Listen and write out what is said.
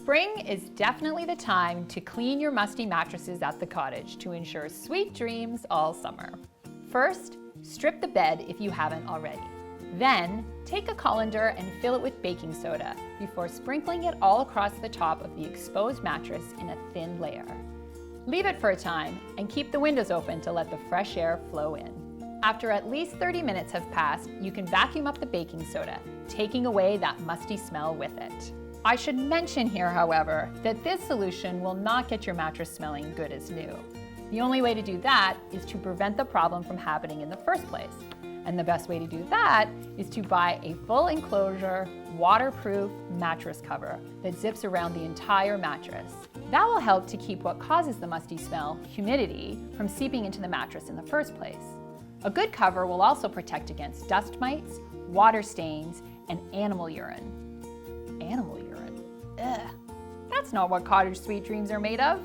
Spring is definitely the time to clean your musty mattresses at the cottage to ensure sweet dreams all summer. First, strip the bed if you haven't already. Then, take a colander and fill it with baking soda before sprinkling it all across the top of the exposed mattress in a thin layer. Leave it for a time and keep the windows open to let the fresh air flow in. After at least 30 minutes have passed, you can vacuum up the baking soda, taking away that musty smell with it. I should mention here, however, that this solution will not get your mattress smelling good as new. The only way to do that is to prevent the problem from happening in the first place. And the best way to do that is to buy a full enclosure, waterproof mattress cover that zips around the entire mattress. That will help to keep what causes the musty smell, humidity, from seeping into the mattress in the first place. A good cover will also protect against dust mites, water stains, and animal urine. Animal urine? Ugh. That's not what cottage sweet dreams are made of.